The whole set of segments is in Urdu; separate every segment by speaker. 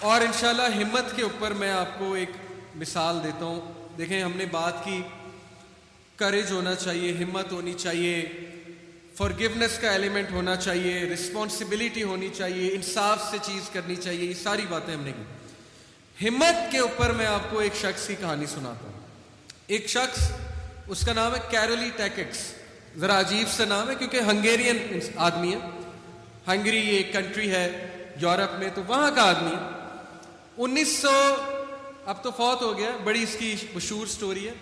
Speaker 1: اور انشاءاللہ ہمت کے اوپر میں آپ کو ایک مثال دیتا ہوں. دیکھیں ہم نے بات کی کریج ہونا چاہیے, ہمت ہونی چاہیے, فارگیونیس کا ایلیمنٹ ہونا چاہیے, رسپانسبلٹی ہونی چاہیے, انصاف سے چیز کرنی چاہیے, یہ ساری باتیں ہم نے کی. ہمت کے اوپر میں آپ کو ایک شخص کی کہانی سناتا ہوں. ایک شخص, اس کا نام ہے کیرولی ٹیکٹس. ذرا عجیب سا نام ہے کیونکہ ہنگیرین آدمی ہے. ہنگری یہ ایک کنٹری ہے یورپ میں, تو وہاں کا آدمی ہے. 1900 اب تو فوت ہو گیا, بڑی اس کی مشہور سٹوری ہے.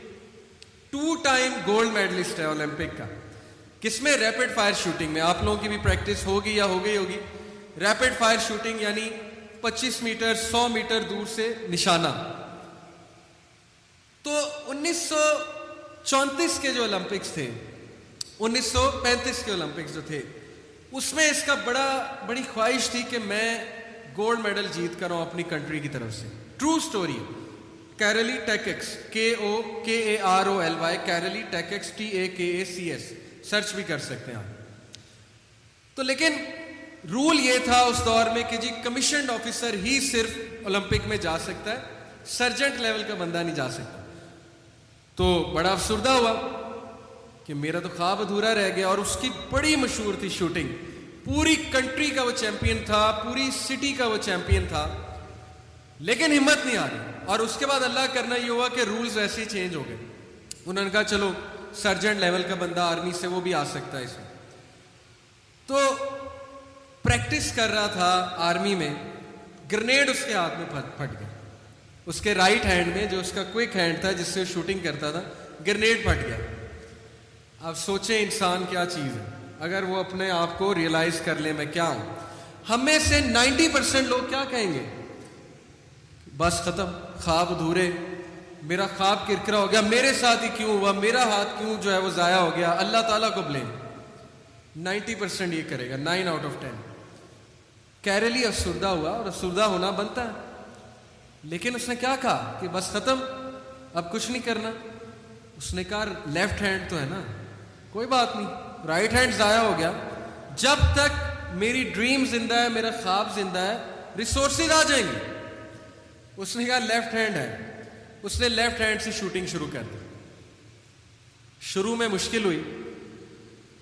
Speaker 1: 2 ٹائم گولڈ میڈلسٹ ہے اولمپک کا. کس میں؟ ریپڈ فائر شوٹنگ میں. آپ لوگوں کی بھی پریکٹس ہوگی یا ہو گئی ہوگی. ریپڈ فائر شوٹنگ یعنی 25 میٹر 100 میٹر دور سے نشانہ. تو 1934 کے جو اولمپکس تھے, 1935 کے اولمپکس جو تھے, اس میں اس کا بڑی خواہش تھی کہ میں گولڈ میڈل جیت کر ہوں اپنی کنٹری کی طرف سے. ٹرو سٹوری ہے. Karoly Takacs, KOKAROLY, Karoly Takacs, TAKACS, search بھی کر سکتے ہیں آپ. تو لیکن رول یہ تھا اس دور میں کہ جی کمیشنڈ آفیسر ہی صرف اولمپک میں جا سکتا ہے, سرجنٹ لیول کا بندہ نہیں جا سکتا. تو بڑا افسردہ ہوا کہ میرا تو خواب ادھورا رہ گیا. اور اس کی بڑی مشہور تھی شوٹنگ, پوری کنٹری کا وہ چیمپئن تھا, پوری سٹی کا وہ چیمپئن تھا, لیکن ہمت نہیں آ رہی. اور اس کے بعد اللہ کرنا یہ ہوا کہ رولز ایسے ہی چینج ہو گئے. انہوں نے کہا چلو سرجنٹ لیول کا بندہ آرمی سے وہ بھی آ سکتا ہے اس میں. تو پریکٹس کر رہا تھا آرمی میں, گرنیڈ اس کے ہاتھ میں پھٹ گیا. اس کے رائٹ ہینڈ میں, جو اس کا کوئک ہینڈ تھا جس سے شوٹنگ کرتا تھا, گرنیڈ پھٹ گیا. اب سوچیں انسان کیا چیز ہے, اگر وہ اپنے آپ کو ریئلائز کر لے میں کیا ہوں. ہم میں سے 90% لوگ کیا کہیں گے؟ بس ختم, خواب ادھورے, میرا خواب کرکرا ہو گیا, میرے ساتھ ہی کیوں ہوا, میرا ہاتھ کیوں جو ہے وہ ضائع ہو گیا, اللہ تعالیٰ کو بلیم. 90% یہ کرے گا, 9 out of 10. کیرولی افسردہ ہوا, اور افسردہ ہونا بنتا ہے, لیکن اس نے کیا کہا کہ بس ختم, اب کچھ نہیں کرنا. اس نے کہا لیفٹ ہینڈ تو ہے نا, کوئی بات نہیں, رائٹ ہینڈ ضائع ہو گیا, جب تک میری ڈریم زندہ ہے, میرا خواب زندہ ہے, ریسورسز آ جائیں گے. اس نے کہا لیفٹ ہینڈ ہے. اس نے لیفٹ ہینڈ سے شوٹنگ شروع کر دی. شروع میں مشکل ہوئی,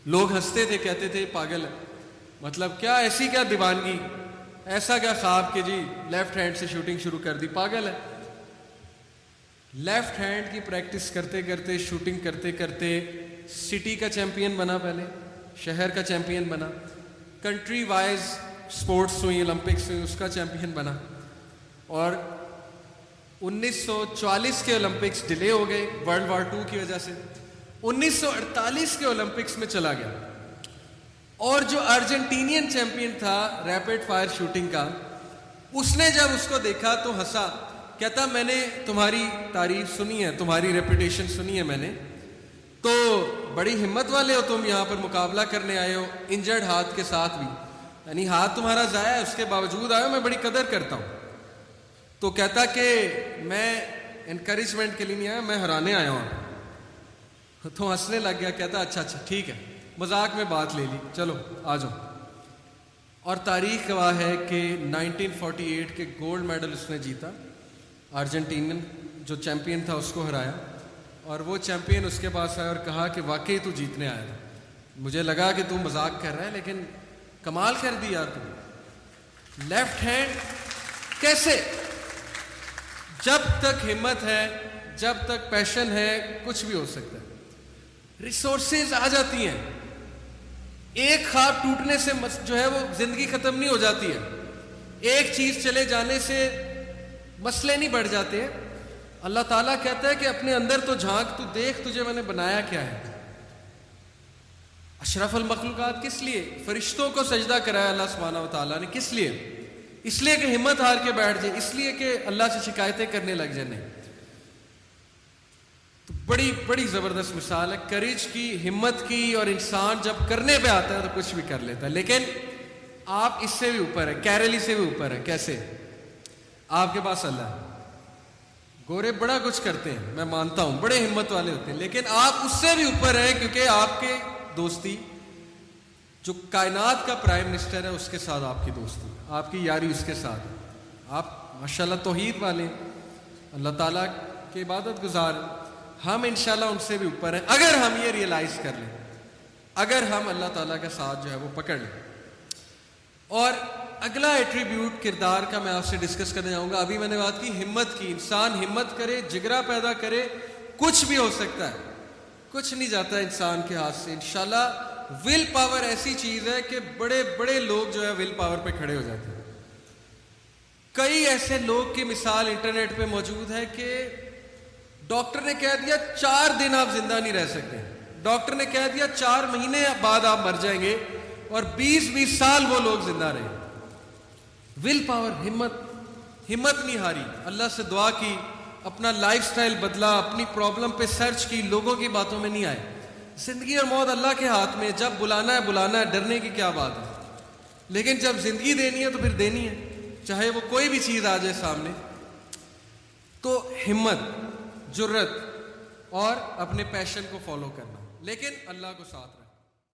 Speaker 1: لوگ ہنستے تھے, کہتے تھے پاگل ہے, مطلب کیا ایسی کیا دیوانگی, ایسا کیا خواب کہ جی لیفٹ ہینڈ سے شوٹنگ شروع کر دی, پاگل ہے. لیفٹ ہینڈ کی پریکٹس کرتے کرتے, شوٹنگ کرتے کرتے سٹی کا چیمپئن بنا, پہلے شہر کا چیمپئن بنا, کنٹری وائز سپورٹس ہوئی, اولمپکس ہوئی, اس کا چیمپئن بنا. اور 1940 کے اولمپکس ڈیلے ہو گئے ورلڈ وار 2 کی وجہ سے. 1948 کے اولمپکس میں چلا گیا, اور جو ارجنٹینین چیمپئن تھا ریپڈ فائر شوٹنگ کا, اس نے جب اس کو دیکھا تو ہنسا, کہتا میں نے تمہاری تعریف سنی ہے, تمہاری ریپوٹیشن سنی ہے میں نے, تو بڑی ہمت والے ہو تم, یہاں پر مقابلہ کرنے آئے ہو انجرڈ ہاتھ کے ساتھ بھی, یعنی ہاتھ تمہارا ضائع ہے, اس کے باوجود آئے ہو, میں بڑی قدر کرتا ہوں. تو کہتا کہ میں انکریجمنٹ کے لیے نہیں آیا, میں ہرانے آیا ہوں. تو ہنسنے لگ گیا, کہتا اچھا ٹھیک ہے, مذاق میں بات لے لی, چلو آ جاؤ. اور تاریخ گواہ ہے کہ 1948 کے گولڈ میڈل اس نے جیتا, ارجنٹینین جو چیمپئن تھا اس کو ہرایا. اور وہ چیمپئن اس کے پاس آیا اور کہا کہ واقعی تو جیتنے آیا تھا, مجھے لگا کہ تو مذاق کر رہا ہے, لیکن کمال کر دی یار تم. لیفٹ ہینڈ کیسے؟ جب تک ہمت ہے, جب تک پیشن ہے, کچھ بھی ہو سکتا ہے. ریسورسز آ جاتی ہیں. ایک خواب ٹوٹنے سے جو ہے وہ زندگی ختم نہیں ہو جاتی ہے, ایک چیز چلے جانے سے مسئلے نہیں بڑھ جاتے. اللہ تعالیٰ کہتا ہے کہ اپنے اندر تو جھانک, تو دیکھ تجھے میں نے بنایا کیا ہے. اشرف المخلوقات کس لیے؟ فرشتوں کو سجدہ کرایا اللہ سبحانہ و تعالیٰ نے, کس لیے؟ اس لیے کہ ہمت ہار کے بیٹھ جائے, اس لیے کہ اللہ سے شکایتیں کرنے لگ جائیں. تو بڑی زبردست مثال ہے کریج کی, ہمت کی, اور انسان جب کرنے پہ آتا ہے تو کچھ بھی کر لیتا ہے. لیکن آپ اس سے بھی اوپر ہے, کیرولی سے بھی اوپر ہے. کیسے؟ آپ کے پاس اللہ ہے. گورے بڑا کچھ کرتے ہیں, میں مانتا ہوں, بڑے ہمت والے ہوتے ہیں, لیکن آپ اس سے بھی اوپر ہیں, کیونکہ آپ کے دوستی جو کائنات کا پرائم منسٹر ہے اس کے ساتھ آپ کی دوستی, آپ کی یاری اس کے ساتھ ہے. آپ ماشاءاللہ توحید والے ہیں, اللہ تعالیٰ کے عبادت گزار ہیں, ہم انشاءاللہ ان سے بھی اوپر ہیں اگر ہم یہ ریئلائز کر لیں, اگر ہم اللہ تعالیٰ کا ساتھ جو ہے وہ پکڑ لیں. اور اگلا ایٹریبیوٹ کردار کا میں آپ سے ڈسکس کرنے جاؤں گا. ابھی میں نے بات کی ہمت کی, انسان ہمت کرے, جگرا پیدا کرے, کچھ بھی ہو سکتا ہے, کچھ نہیں جاتا ہے انسان کے ہاتھ سے. انشاءاللہ ول پاور ایسی چیز ہے کہ بڑے بڑے لوگ جو ہے ول پاور پہ کھڑے ہو جاتے ہیں. کئی ایسے لوگ کی مثال انٹرنیٹ پہ موجود ہے کہ ڈاکٹر نے کہہ دیا 4 دن آپ زندہ نہیں رہ سکتے, ڈاکٹر نے کہہ دیا 4 مہینے بعد آپ مر جائیں گے, اور 20 سال وہ لوگ زندہ رہے. ول پاور, ہمت نہیں ہاری, اللہ سے دعا کی, اپنا لائف سٹائل بدلا, اپنی پرابلم پہ سرچ کی, لوگوں کی باتوں میں نہیں آئے. زندگی اور موت اللہ کے ہاتھ میں, جب بلانا ہے, ڈرنے کی کیا بات ہے. لیکن جب زندگی دینی ہے تو پھر دینی ہے, چاہے وہ کوئی بھی چیز آ جائے سامنے. تو ہمت, جرت اور اپنے پیشن کو فالو کرنا, لیکن اللہ کو ساتھ رکھنا.